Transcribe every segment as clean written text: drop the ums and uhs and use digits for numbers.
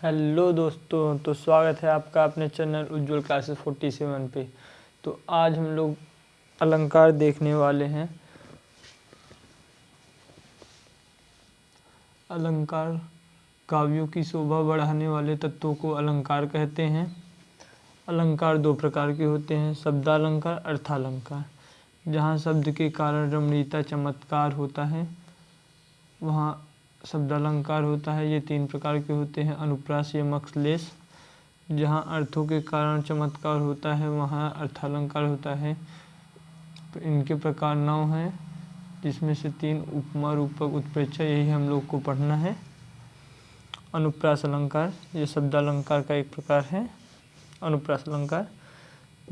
Hello दोस्तों, तो स्वागत है आपका अपने चैनल उज्ज्वल क्लासेस 47 पे। तो आज हम लोग अलंकार देखने वाले हैं। अलंकार काव्यों की शोभा बढ़ाने वाले तत्वों को अलंकार कहते हैं। अलंकार दो प्रकार के होते हैं, शब्दालंकार, अर्थालंकार। जहाँ शब्द के कारण रमणीयता, चमत्कार होता है वहाँ शब्दालंकार होता है। ये तीन प्रकार के होते हैं, अनुप्रास, यमक, श्लेष। जहाँ अर्थों के कारण चमत्कार होता है वहाँ अर्थालंकार होता है। तो इनके प्रकार 9 हैं, जिसमें से 3 उपमा, रूपक, उत्प्रेक्षा, यही हम लोग को पढ़ना है। अनुप्रास अलंकार ये शब्दालंकार का एक प्रकार है। अनुप्रास अलंकार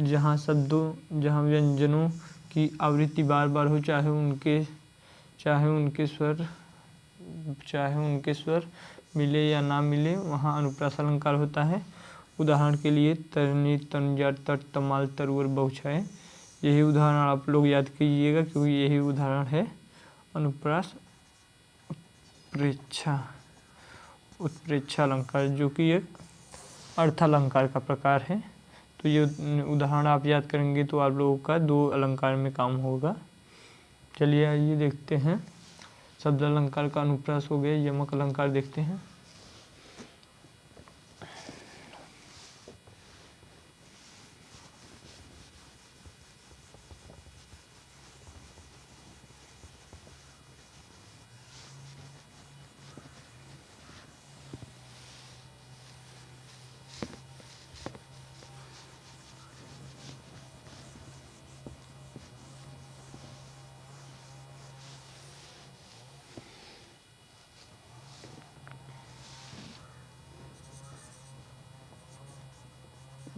जहाँ व्यंजनों की आवृत्ति बार बार हो, चाहे उनके स्वर मिले या ना मिले, वहाँ अनुप्रास अलंकार होता है। उदाहरण के लिए तरनी, तंजा, तट, तमाल, तरुवर, बहुछाए, यही उदाहरण आप लोग याद कीजिएगा क्योंकि यही उदाहरण है अनुप्रास उत्प्रेक्षा अलंकार, जो कि एक अर्थालंकार का प्रकार है। तो ये उदाहरण आप याद करेंगे तो आप लोगों का 2 अलंकार में काम होगा। चलिए आइए देखते हैं। शब्द अलंकार का अनुप्रास हो गया। यमक अलंकार देखते हैं।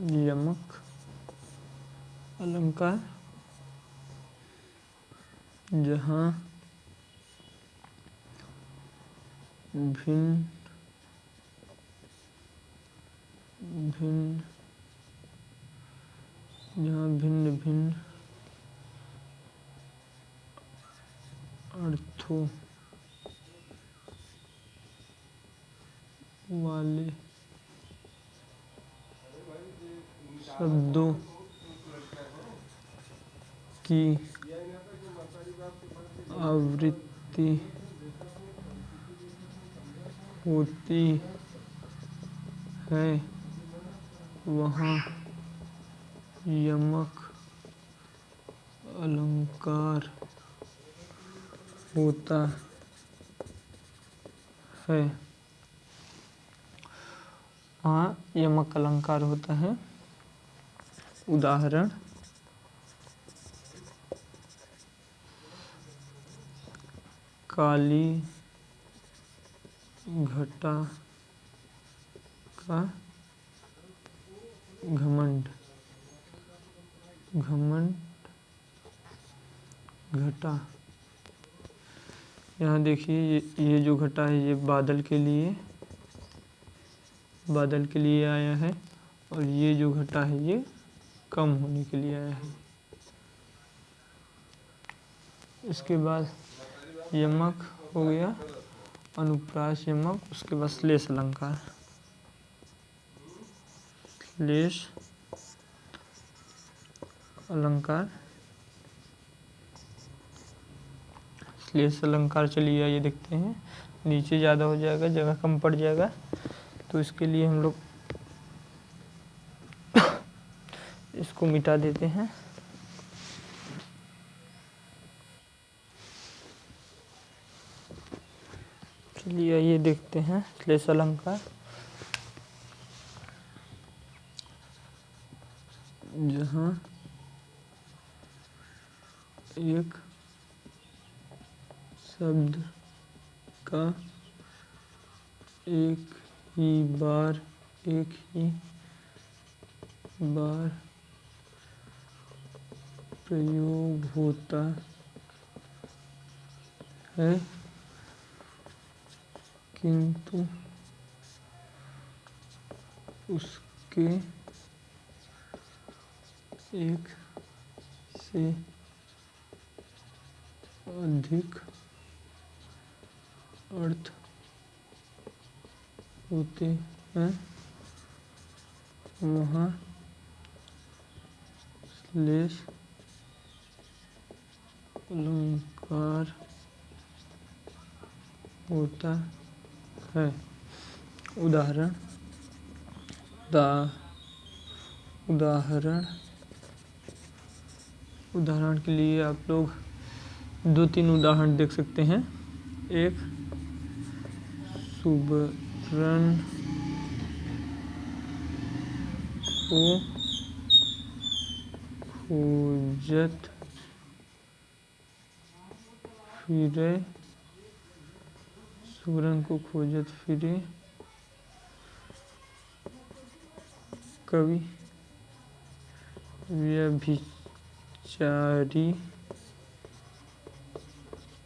यमक अलंकार जहाँ भिन्न भिन्न अर्थों वाले शब्दों की आवृत्ति होती है वहाँ यमक अलंकार होता है। हाँ, यमक अलंकार होता है। उदाहरण काली घटा का घमंड, घटा। यहाँ देखिए ये जो घटा है ये बादल के लिए आया है, और ये जो घटा है ये कम होने के लिए आया है। इसके बाद यमक हो गया, अनुप्रास, यमक। उसके बाद श्लेष अलंकार। श्लेष अलंकार चलिए ये देखते हैं। नीचे ज़्यादा हो जाएगा, जगह कम पड़ जाएगा, तो इसके लिए हम लोग इसको मिटा देते हैं। चलिए ये देखते हैं श्लेष अलंकार जहाँ एक शब्द का एक ही बार प्रयोग होता है, किंतु उसके एक से अधिक अर्थ होते है वहाँ श्लेष अलंकार होता है। उदाहरण उदाहरण के लिए आप लोग 2-3 उदाहरण देख सकते हैं। एक, सुबरन को खोजत फिरे कवि व्यभिचारी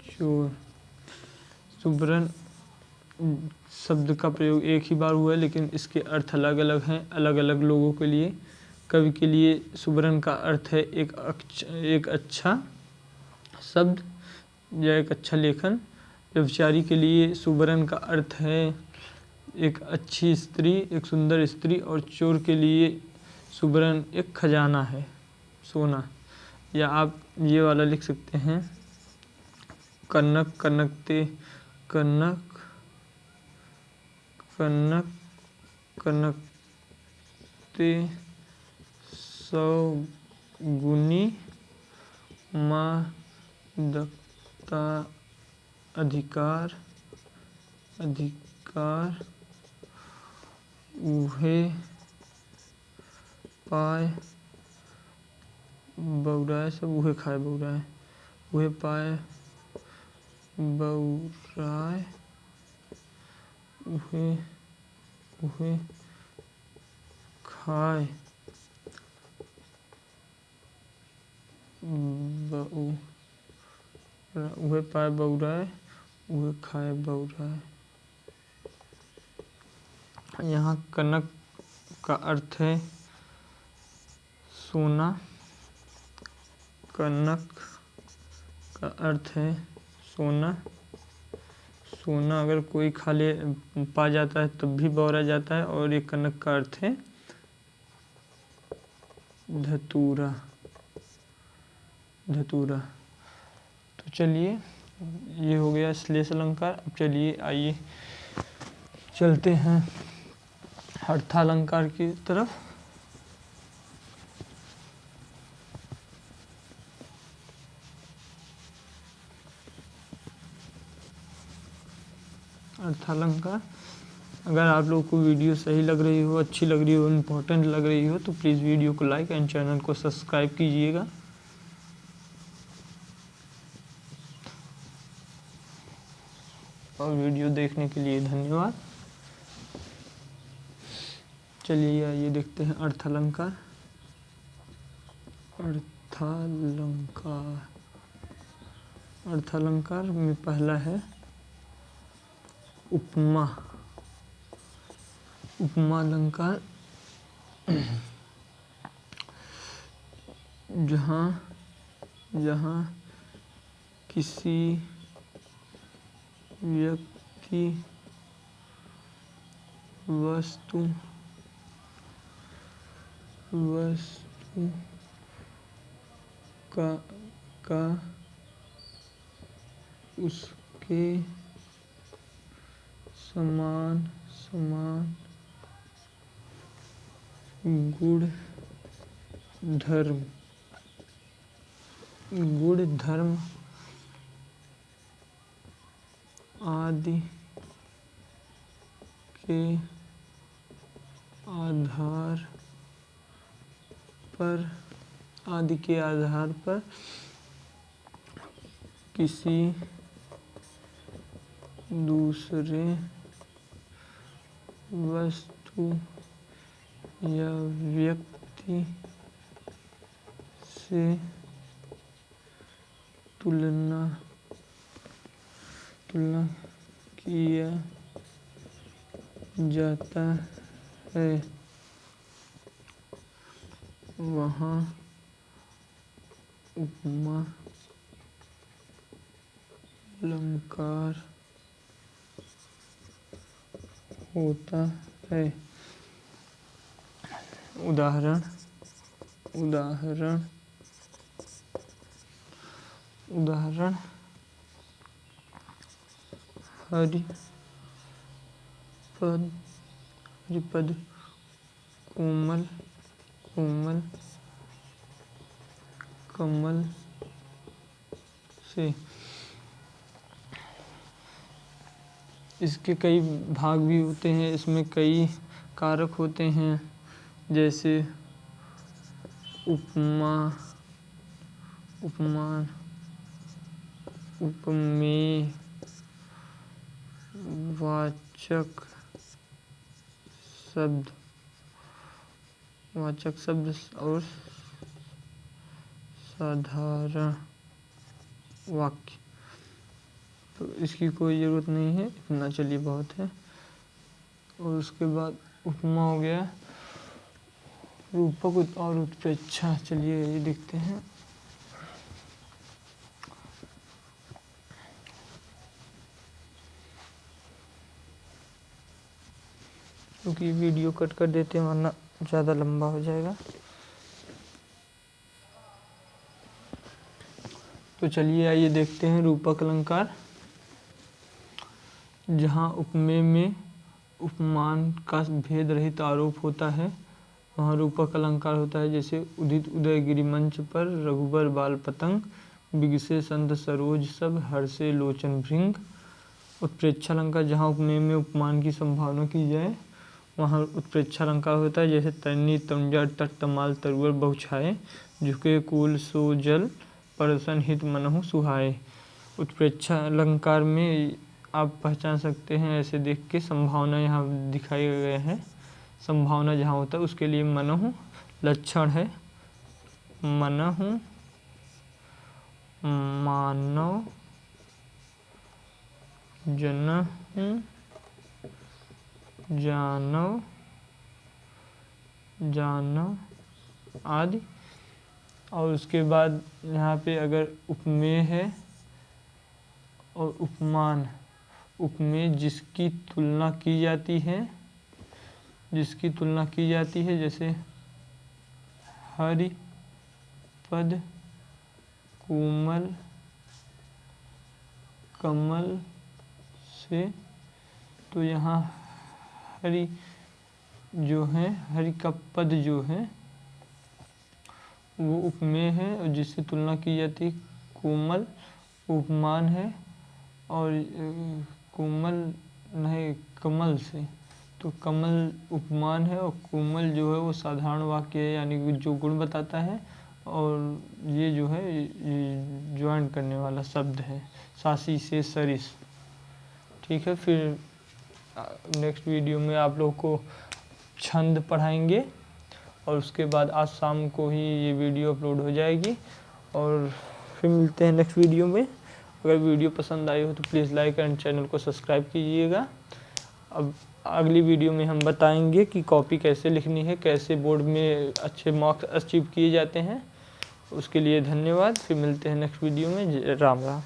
चोर। सुबरन शब्द का प्रयोग एक ही बार हुआ है, लेकिन इसके अर्थ अलग अलग हैं अलग अलग लोगों के लिए। कवि के लिए सुबरन का अर्थ है एक अच्छा शब्द या एक अच्छा लेखन। व्यभिचारी के लिए सुबरन का अर्थ है एक अच्छी स्त्री, एक सुंदर स्त्री। और चोर के लिए सुबरन एक खजाना है, सोना। या आप ये वाला लिख सकते हैं, कनक कनकते सौगुनी मादकता अधिकार उहे पाए बौराए। सब उहे खाए बौराए। उहे पाए बौराए उहे खाए उहे पाए बौराए उहे खाए बौराए। यहाँ कनक का अर्थ है सोना। कनक का अर्थ है सोना। सोना अगर कोई पा जाता है तब भी बौरा जाता है। और ये कनक का अर्थ है धतूरा। तो चलिए, ये हो गया श्लेष अलंकार। अब चलिए आइए चलते हैं अर्थालंकार की तरफ। अर्थालंकार, अगर आप लोग को वीडियो सही लग रही हो, अच्छी लग रही हो, इम्पोर्टेंट लग रही हो तो प्लीज़ वीडियो को लाइक एंड चैनल को सब्सक्राइब कीजिएगा। और वीडियो देखने के लिए धन्यवाद। चलिए आइए देखते हैं अर्थालंकार। अर्थालंकार में पहला है उपमा। उपमा अलंकार जहाँ किसी व्यक्ति, वस्तु का उसके समान गुण धर्म आदि के आधार पर किसी दूसरे वस्तु या व्यक्ति से तुलना किया जाता है, वहाँ उपमा अलंकार होता है। उदाहरण उदाहरण उदाहरण हरिपद, कोमल, कोमल, कमल से। इसके कई भाग भी होते हैं, इसमें कई कारक होते हैं, जैसे उपमा, उपमान, उपमेय, वाचक शब्द और साधारण वाक्य। तो इसकी कोई ज़रूरत नहीं है, इतना चलिए बहुत है। और उसके बाद उपमा हो गया, रूपक और उत्प्रेक्षा। चलिए ये देखते हैं। क्योंकि वीडियो कट कर देते हैं वरना ज़्यादा लंबा हो जाएगा। तो चलिए आइए देखते हैं रूपक अलंकार। जहाँ उपमेय में उपमान का भेद रहित आरोप होता है वहाँ रूपक अलंकार होता है। जैसे उदित उदय गिरिमंच पर रघुबर बाल पतंग, बिगसे संत सरोज सब हर्षे लोचन भृंग। उत्प्रेक्षा अलंकार जहाँ उपमेय में उपमान की संभावना की जाए वहाँ उत्प्रेक्षा अलंकार होता है। जैसे तरनी तनुजा तट तमाल तरुवर बहुछाए, झुके कूल सो जल परसन हित मनहु सुहाए। उत्प्रेक्षा अलंकार में आप पहचान सकते हैं ऐसे देख के, संभावना यहाँ दिखाई गए हैं। संभावना जहाँ होता है उसके लिए मनहु लक्षण है। मनहु मानव, जनहु जानव, जानव आदि। और उसके बाद यहाँ पे अगर उपमेय है और उपमान, उपमेय जिसकी तुलना की जाती है, जिसकी तुलना की जाती है, जैसे हरि पद, कोमल, कमल से। तो यहाँ हरि जो है, हरि का पद जो है वो उपमेय है और जिससे तुलना की जाती है। कोमल उपमान है और कोमल नहीं कमल से, तो कमल उपमान है और कोमल जो है वो साधारण वाक्य है, यानी जो गुण बताता है। और ये जो है ये ज्वाइन करने वाला शब्द है, सासी से सरिस। ठीक है, फिर नेक्स्ट वीडियो में आप लोग को छंद पढ़ाएंगे और उसके बाद आज शाम को ही ये वीडियो अपलोड हो जाएगी। और फिर मिलते हैं नेक्स्ट वीडियो में। अगर वीडियो पसंद आई हो तो प्लीज़ लाइक एंड चैनल को सब्सक्राइब कीजिएगा। अब अगली वीडियो में हम बताएंगे कि कॉपी कैसे लिखनी है, कैसे बोर्ड में अच्छे मार्क्स अचीव किए जाते हैं। उसके लिए धन्यवाद। फिर मिलते हैं नेक्स्ट वीडियो में। राम राम।